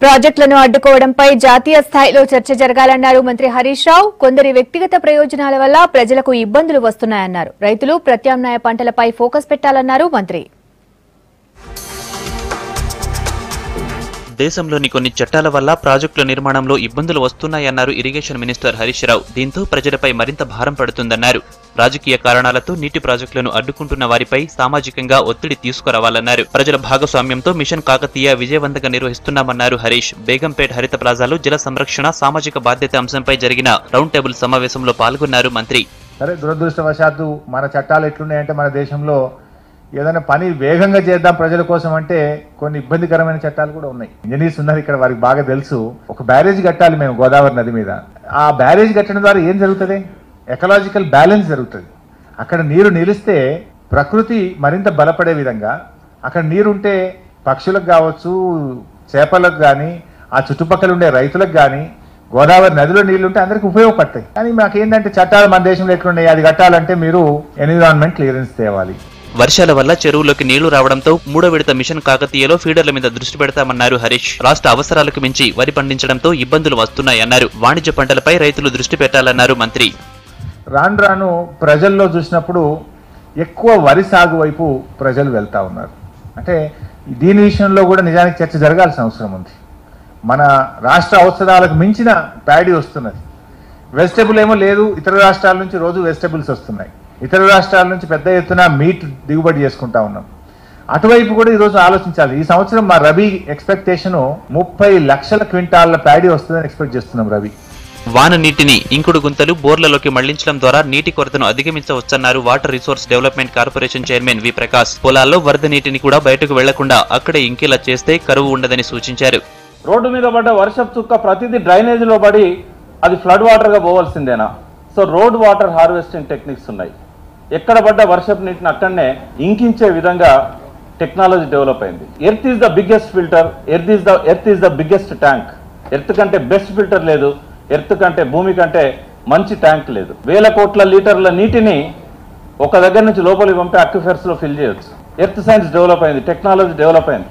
ప్రాజెక్టులను అడ్డుకోవడంపై జాతీయ స్థాయిలో చర్చ జరగాలన్నారు మంత్రి హరీష్ రావు. కొందరి వ్యక్తిగత ప్రయోజనాల వల్ల ప్రజలకు ఇబ్బందులు వస్తున్నాయన్నారు. రైతులు ప్రత్యామ్నాయ పంటలపై ఫోకస్ పెట్టాలన్నారు మంత్రి. దేశంలోని కొన్ని చట్టాల వల్ల ప్రాజెక్టుల నిర్మాణంలో ఇబ్బందులు వస్తున్నాయన్నారు ఇరిగేషన్ మినిస్టర్ హరీష్ రావు. దీంతో ప్రజలపై మరింత భారం పడుతుందన్నారు. రాజకీయ కారణాలతో నీటి ప్రాజెక్టులను అడ్డుకుంటున్న వారిపై సామాజికంగా ఒత్తిడి తీసుకురావాలన్నారు. ప్రజల భాగస్వామ్యంతో మిషన్ కాకతీయ విజయవంతంగా నిర్వహిస్తున్నామన్నారు హరీష్. బేగంపేట్ హరిత ప్లాజాలో జల సంరక్షణ, సామాజిక బాధ్యత అంశంపై జరిగిన రౌండ్ టేబుల్ సమావేశంలో పాల్గొన్నారు మంత్రి. సరే, దురదృష్టవశాత్తు మన చట్టాలు ఎట్లున్నాయంటే మన దేశంలో ఏదైనా పని వేగంగా చేద్దాం ప్రజల కోసం అంటే కొన్ని ఇబ్బందికరమైన చట్టాలు కూడా ఉన్నాయి. ఇంజనీర్స్ ఉన్నారు ఇక్కడ, వారికి బాగా తెలుసు. ఒక బ్యారేజ్ కట్టాలి మేము గోదావరి నది మీద. ఆ బ్యారేజ్ కట్టడం ద్వారా ఏం జరుగుతుంది? ఎకలాజికల్ బ్యాలెన్స్ జరుగుతుంది. అక్కడ నీరు నిలిస్తే ప్రకృతి మరింత బలపడే విధంగా, అక్కడ నీరుంటే పక్షులకు కావచ్చు, చేపలకు కానీ, ఆ చుట్టుపక్కల ఉండే రైతులకు కానీ, గోదావరి నదిలో నీళ్లుంటే అందరికి ఉపయోగపడతాయి. కానీ మాకేంటంటే చట్టాలు మన దేశంలో ఎట్లున్నాయి, అది కట్టాలంటే మీరు ఎన్విరాన్మెంట్ క్లియరెన్స్ తేవాలి. వర్షాల వల్ల చెరువులోకి నీళ్లు రావడంతో 3వ విడత మిషన్ కాకతీయలో ఫీడర్ల మీద దృష్టి పెడతామన్నారు హరీష్. రాష్ట్ర అవసరాలకు మించి వరి పండించడంతో ఇబ్బందులు వస్తున్నాయన్నారు. వాణిజ్య పంటలపై రైతులు దృష్టి పెట్టాలన్నారు మంత్రి. రాను రాను ప్రజల్లో చూసినప్పుడు ఎక్కువ వరి సాగు వైపు ప్రజలు వెళ్తా ఉన్నారు. అంటే దీని విషయంలో కూడా నిజానికి చర్చ జరగాల్సిన అవసరం ఉంది. మన రాష్ట్ర అవసరాలకు మించిన ప్యాడీ వస్తున్నది. వెజిటబుల్ ఏమో లేదు, ఇతర రాష్ట్రాల నుంచి రోజు వెజిటబుల్స్ వస్తున్నాయి. ఇతర రాష్ట్రాల నుంచి పెద్ద ఎత్తున మీట్ దిగుబడి చేసుకుంటా ఉన్నాం. అటువైపు కూడా ఈరోజు ఆలోచించాలి. ఈ సంవత్సరం మా రబీ ఎక్స్పెక్టేషన్ 30 లక్షల క్వింటాళ్ల ప్యాడీ వస్తుందని ఎక్స్పెక్ట్ చేస్తున్నాం. రబీ వాన నీటిని ఇంకుడు గుంతలు, బోర్లలోకి మళ్లించడం ద్వారా నీటి కొరతను అధిగమించవచ్చన్నారు water resource development corporation chairman V Prakash. పొలాల్లో వరద నీటిని కూడా బయటకు వెళ్లకుండా అక్కడే ఇంకేలా చేస్తే కరువు ఉండదని సూచించారు. రోడ్డు మీద పడ్డ వర్షపు చుక్క ప్రతిదీ డ్రైనేజ్ లో పడి అది ఫ్లడ్ వాటర్ గా పోవాల్సిందేనా? So road water harvesting techniques ఉన్నాయి. ఎక్కడ పడ్డ వర్షపు నీటిని అక్కడనే ఇంకించే విధంగా టెక్నాలజీ డెవలప్ అయింది. Earth is the biggest filter, earth is the biggest tank. Earth కంటే బెస్ట్ ఫిల్టర్ లేదు, ఎర్త్ కంటే భూమి కంటే మంచి ట్యాంక్ లేదు. 1000 కోట్ల లీటర్ల నీటిని ఒక దగ్గర నుంచి లోపలికి పంపి అక్విఫర్స్ లో ఫిల్ చేయొచ్చు. ఎర్త్ సైన్స్ డెవలప్ అయింది, టెక్నాలజీ డెవలప్ అయింది.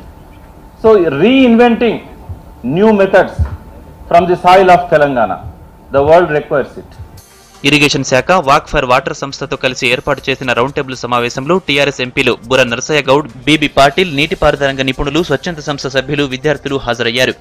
So reinventing new methods from the soil of Telangana, the world requires it. Irrigation శాఖ వాక్ ఫర్ వాటర్ సంస్థతో కలిసి ఏర్పాటు చేసిన రౌండ్ టేబుల్ సమావేశంలో టీఆర్ఎస్ ఎంపీలు బుర్ర నరసయ్య గౌడ్, బీబీ పాటిల్, నీటిపారుదల రంగ నిపుణులు, స్వచ్ఛంద సంస్థ సభ్యులు, విద్యార్థులు హాజరయ్యారు.